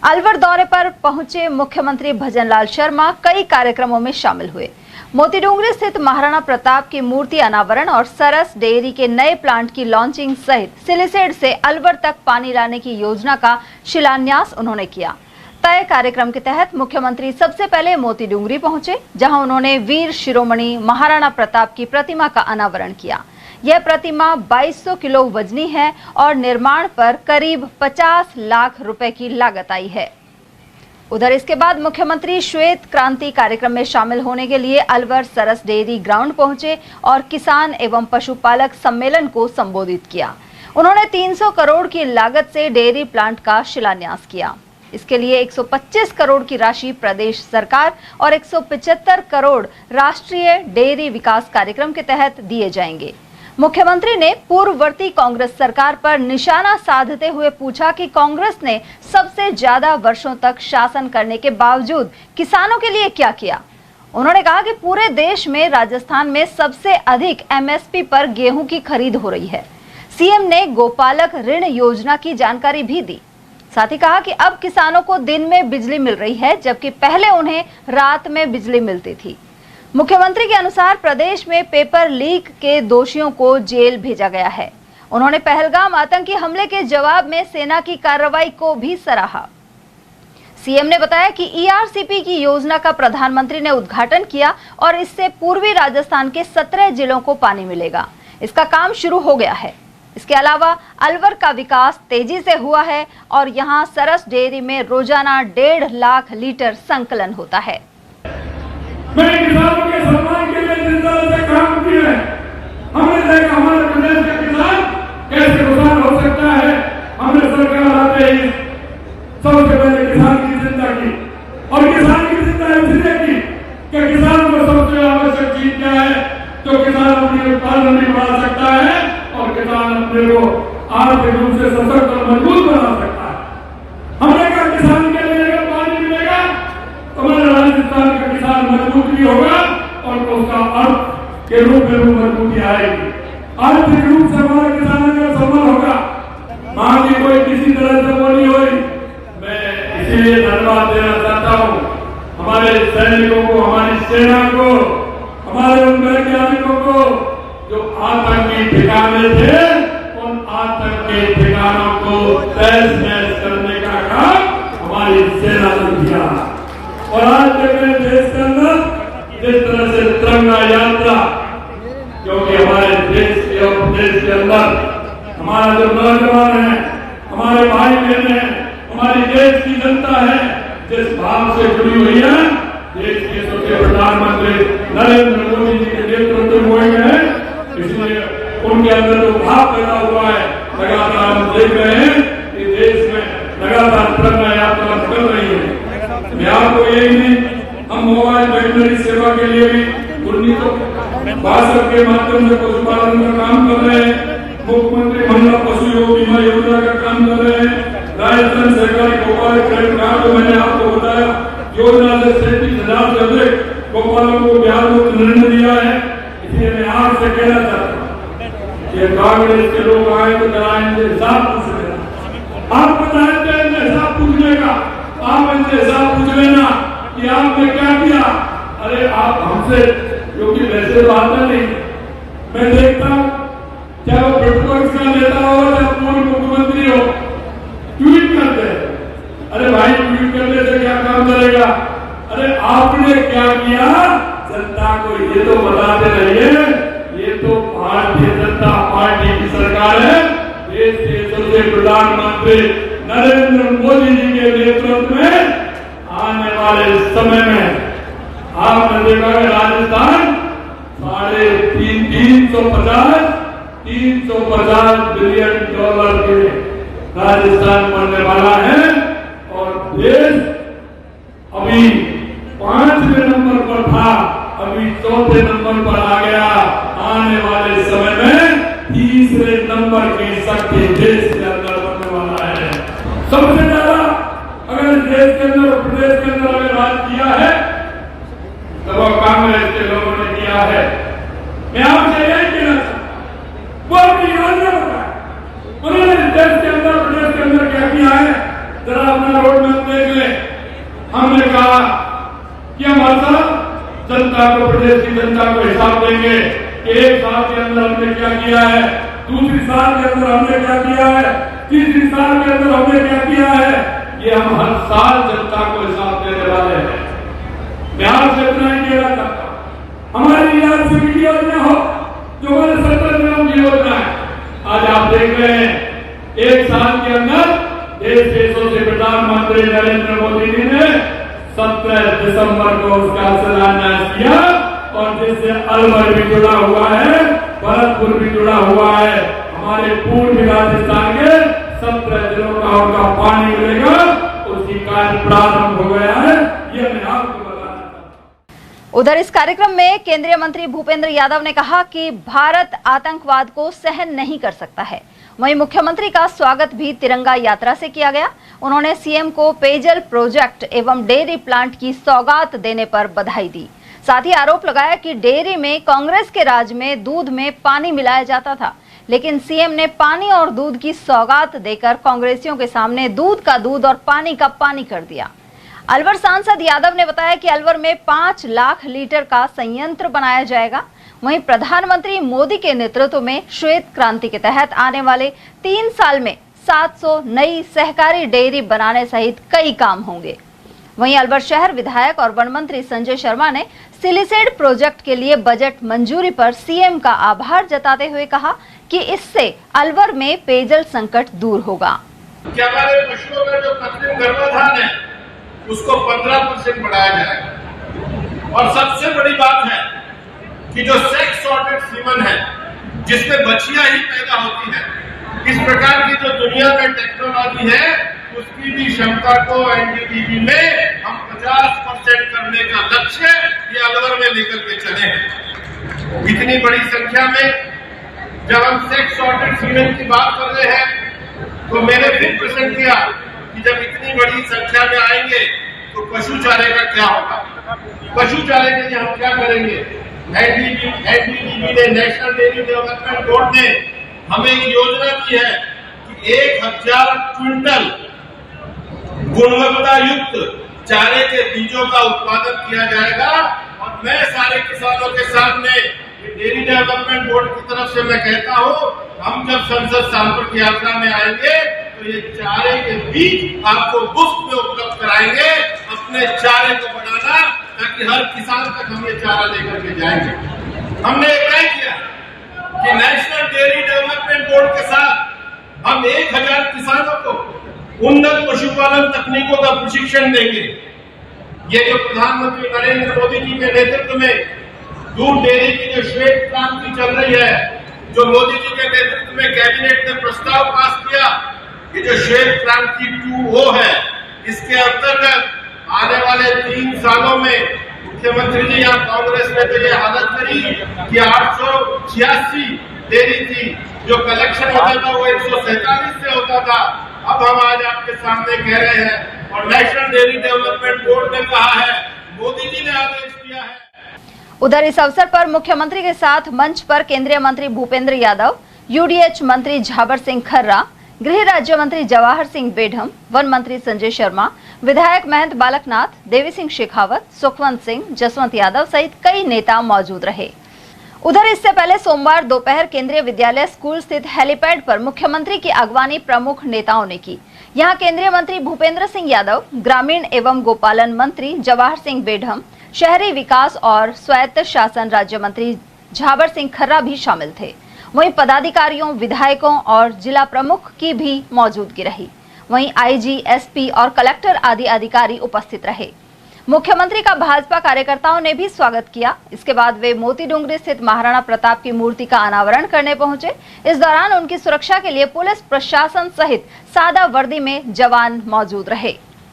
अलवर दौरे पर पहुंचे मुख्यमंत्री भजनलाल शर्मा कई कार्यक्रमों में शामिल हुए। मोतीडूंगरी स्थित महाराणा प्रताप की मूर्ति अनावरण और सरस डेयरी के नए प्लांट की लॉन्चिंग सहित सिलिसेड से अलवर तक पानी लाने की योजना का शिलान्यास उन्होंने किया। तय कार्यक्रम के तहत मुख्यमंत्री सबसे पहले मोतीडूंगरी पहुंचे, जहां उन्होंने वीर शिरोमणि महाराणा प्रताप की प्रतिमा का अनावरण किया। यह प्रतिमा 2200 किलो वजनी है और निर्माण पर करीब 50 लाख रुपए की लागत आई है। उधर इसके बाद मुख्यमंत्री श्वेत क्रांति कार्यक्रम में शामिल होने के लिए अलवर सरस डेयरी ग्राउंड पहुंचे और किसान एवं पशुपालक सम्मेलन को संबोधित किया। उन्होंने 300 करोड़ की लागत से डेयरी प्लांट का शिलान्यास किया। इसके लिए 125 करोड़ की राशि प्रदेश सरकार और 175 करोड़ राष्ट्रीय डेयरी विकास कार्यक्रम के तहत दिए जाएंगे। मुख्यमंत्री ने पूर्ववर्ती कांग्रेस सरकार पर निशाना साधते हुए पूछा कि कांग्रेस ने सबसे ज्यादा वर्षों तक शासन करने के बावजूद किसानों के लिए क्या किया। उन्होंने कहा कि पूरे देश में राजस्थान में सबसे अधिक एमएसपी पर गेहूं की खरीद हो रही है। सीएम ने गोपालक ऋण योजना की जानकारी भी दी। साथ ही कहा कि अब किसानों को दिन में बिजली मिल रही है, जबकि पहले उन्हें रात में बिजली मिलती थी। मुख्यमंत्री के अनुसार प्रदेश में पेपर लीक के दोषियों को जेल भेजा गया है। उन्होंने पहलगाम आतंकी हमले के जवाब में सेना की कार्रवाई को भी सराहा। सीएम ने बताया कि ईआरसीपी की योजना का प्रधानमंत्री ने उद्घाटन किया और इससे पूर्वी राजस्थान के 17 जिलों को पानी मिलेगा। इसका काम शुरू हो गया है। इसके अलावा अलवर का विकास तेजी से हुआ है और यहाँ सरस डेयरी में रोजाना 1.5 लाख लीटर संकलन होता है। मैंने किसानों के सम्मान के लिए जिस तरह से काम किए हैं, हमने देखा हमारे प्रदेश का किसान कैसे खुशहाल हो सकता है। हमने सरकार आते ही सबसे पहले किसान की चिंता की और किसान की चिंता इसलिए की कि किसान को सबसे आवश्यक चीज क्या है, तो किसान अपने उत्पादन भी बढ़ा सकता है और किसान अपने को आर्थिक रूप से सशक्त और मजबूत बना सकता है। हमने कहा किसान के लिए अगर पानी मिलेगा तो हमारे राजस्थान का किसान मजबूत भी होगा और तो उसका अर्थ के रूप में मजबूती आएगी। आर्थिक रूप से हमारा किसान अगर सफल होगा, मां की कोई किसी तरह से बोली हुई, मैं इसीलिए धन्यवाद देना चाहता हूँ हमारे सैनिकों को, हमारी सेना को, हमारे उन वैज्ञानिकों को जो आतंकी ठिकाने थे, उन आतंकी ठिकानों को तहस नहस करने का काम हमारी सेना ने किया। और आज देखें देश के अंदर जिस तरह से तिरंगा यात्रा, क्योंकि हमारे देश के और देश के अंदर हमारा जो नौजवान है, हमारे भाई बहन है, हमारी देश की जनता है, जिस भाव से जुड़ी हुई है, देश के सबसे प्रधानमंत्री नरेंद्र मोदी जी के नेतृत्व में हुए हैं, इसलिए उनके अंदर जो भाव पैदा हुआ है, लगातार हम देख रहे हैं कि देश में लगातार तिरंगा यात्रा कर रही है। मैं आपको यही नहीं, हम मोबाइल वेटनरी सेवा के लिए भी 1962 के माध्यम से पशुपालन का काम कर रहे हैं। मुख्यमंत्री महिला पशु बीमा योजना का काम कर रहे हैं। राजस्थान सरकारी गोपालक ऋण कार्ड मैंने आपको बताया, योजना से 37,000 से अधिक गोपालकों को ब्याज मुक्त ऋण दिया है। इसलिए मैं आपसे कहना चाहता हूँ कि कांग्रेस के लोग आए तो कराएंगे हिसाब पूछ लेना। आप बताएंगे हिसाब पूछने का, आप इनसे हिसाब पूछ लेना कि आपने क्या किया। अरे आप हमसे, क्योंकि वैसे तो आता नहीं, मैं देखता हूं चाहे वो प्रतिपक्ष का नेता हो चाहे पूर्व मुख्यमंत्री हो, ट्वीट करते हैं। अरे भाई ट्वीट करने से क्या काम करेगा? अरे आपने क्या किया जनता को ये तो बताते रहिए। ये तो भारतीय जनता पार्टी की सरकार है। देश के सबसे प्रधानमंत्री नरेंद्र मोदी जी के नेतृत्व में आने वाले समय में आपने देखा है राजस्थान 350 बिलियन डॉलर के राजस्थान बनने वाला है और देश अभी 5वें नंबर पर था, अभी 4थे नंबर पर आ गया। आने वाले समय में 3रे नंबर की शक्ति देश के अंदर बनने वाला है। सबसे ज्यादा अगर देश के अंदर, प्रदेश के अंदर अगर राज किया है तो वो कांग्रेस के लोगों ने किया है। मैं आपसे यही कहना चाहता हूं, वो अपनी योजना बताए, उन्होंने देश के अंदर, प्रदेश के अंदर क्या किया है, जरा अपना रोड मैप देख ले। हमने कहा कि हम हर जनता को, प्रदेश की जनता को हिसाब देंगे कि एक साल के अंदर हमने क्या किया है, दूसरी साल के अंदर हमने क्या किया है, तीसरी साल के अंदर हमने क्या किया है। ये हम हर साल जनता को हिसाब देने वाले हैं। बिहार से इतना ही कहना चाहता हूं, हमारी याद से की योजना हो जो हमारे 70 दिनों की योजना है। आज आप देख रहे हैं एक साल के अंदर देशों से प्रधानमंत्री नरेंद्र मोदी जी ने 17 दिसंबर को उसका शिलान्यास किया और जिससे अलवर भी जुड़ा हुआ है, भरतपुर भी जुड़ा हुआ है। हमारे पूर्वी राजस्थान के 17 जिलों का उनका पानी मिलेगा, उसकी कार्य प्रारंभ हो गया है। ये मैं आपको बताना चाहता हूं। उधर इस कार्यक्रम में केंद्रीय मंत्री भूपेंद्र यादव ने कहा कि भारत आतंकवाद को सहन नहीं कर सकता है। वहीं मुख्यमंत्री का स्वागत भी तिरंगा यात्रा से किया गया। उन्होंने सीएम को पेयजल प्रोजेक्ट एवं डेयरी प्लांट की सौगात देने पर बधाई दी। साथ ही आरोप लगाया कि डेयरी में कांग्रेस के राज में दूध में पानी मिलाया जाता था, लेकिन सीएम ने पानी और दूध की सौगात देकर कांग्रेसियों के सामने दूध का दूध और पानी का पानी कर दिया। अलवर सांसद यादव ने बताया कि अलवर में 5 लाख लीटर का संयंत्र बनाया जाएगा। वहीं प्रधानमंत्री मोदी के नेतृत्व में श्वेत क्रांति के तहत आने वाले 3 साल में 700 नई सहकारी डेयरी बनाने सहित कई काम होंगे। वहीं अलवर शहर विधायक और वन मंत्री संजय शर्मा ने सिलिसेड प्रोजेक्ट के लिए बजट मंजूरी पर सीएम का आभार जताते हुए कहा कि इससे अलवर में पेयजल संकट दूर होगा। क्या हमारे पशुओं का जो कृत्रिम गर्भाधान है उसको 15% बढ़ाया जाएगा। और सबसे बड़ी बात है कि जो सेक्स सॉर्टेड सीमन है जिसमें बच्चियां ही पैदा होती है, इस प्रकार की जो दुनिया में टेक्नोलॉजी है उसकी भी क्षमता को एनडीडीबी में हम 50% करने का लक्ष्य ये अलवर में लेकर के चले हैं। इतनी बड़ी संख्या में जब हम सेक्स सॉर्टेड सीमेन की बात कर रहे हैं तो मैंने फिर प्रश्न किया कि जब इतनी बड़ी संख्या में आएंगे तो पशु चारे का क्या होगा, पशु चारे के लिए हम क्या करेंगे। एनडीडीबी ने, नेशनल डेयरी डेवलपमेंट बोर्ड ने हमें एक योजना दी है कि 1000 क्विंटल गुणवत्ता युक्त चारे के बीजों का उत्पादन किया जाएगा। और मैं सारे किसानों के सामने डेयरी डेवलपमेंट बोर्ड की तरफ से मैं कहता हूं, हम जब संसद सांसद की यात्रा में आएंगे तो ये चारे के बीज आपको मुफ्त में उपलब्ध कराएंगे। अपने चारे को बढ़ाना ताकि हर किसान तक हम ये चारा लेकर के जाएंगे। हमने तय किया कि नेशनल डेयरी डेवलपमेंट बोर्ड के साथ हम 1000 किसानों को उन्नत पशुपालन तकनीकों का प्रशिक्षण देंगे। ये जो प्रधानमंत्री नरेंद्र मोदी जी के नेतृत्व में दूध डेयरी की जो श्वेत क्रांति चल रही है, जो मोदी जी के नेतृत्व में कैबिनेट ने प्रस्ताव पास किया, ये जो श्वेत क्रांति 2.0 है, इसके अंतर्गत आने वाले 3 सालों में मुख्यमंत्री जी यहाँ कांग्रेस ने तो ये हालत करी कि 886 डेयरी थी, जो कलेक्शन होता था वो 147 से होता था। अब हम आज आपके सामने कह रहे हैं और नेशनल डेयरी डेवलपमेंट बोर्ड ने कहा है, मोदी जी ने आदेश दिया है। उधर इस अवसर पर मुख्यमंत्री के साथ मंच पर केंद्रीय मंत्री भूपेंद्र यादव, यूडीएच मंत्री झाबर सिंह खर्रा, गृह राज्य मंत्री जवाहर सिंह बेढम, वन मंत्री संजय शर्मा, विधायक महंत बालकनाथ, देवी सिंह शेखावत, सुखवंत सिंह, जसवंत यादव सहित कई नेता मौजूद रहे। उधर इससे पहले सोमवार दोपहर केंद्रीय विद्यालय स्कूल स्थित हेलीपैड पर मुख्यमंत्री की अगवानी प्रमुख नेताओं ने की। यहां केंद्रीय मंत्री भूपेंद्र सिंह यादव, ग्रामीण एवं गोपालन मंत्री जवाहर सिंह बेढम, शहरी विकास और स्वायत्त शासन राज्य मंत्री झाबर सिंह खर्रा भी शामिल थे। वहीं पदाधिकारियों, विधायकों और जिला प्रमुख की भी मौजूदगी रही। वहीं आईजी, एसपी और कलेक्टर आदि अधिकारी उपस्थित रहे। मुख्यमंत्री का भाजपा कार्यकर्ताओं ने भी स्वागत किया। इसके बाद वे मोती डूंगरी स्थित महाराणा प्रताप की मूर्ति का अनावरण करने पहुंचे। इस दौरान उनकी सुरक्षा के लिए पुलिस प्रशासन सहित सादा वर्दी में जवान मौजूद रहे।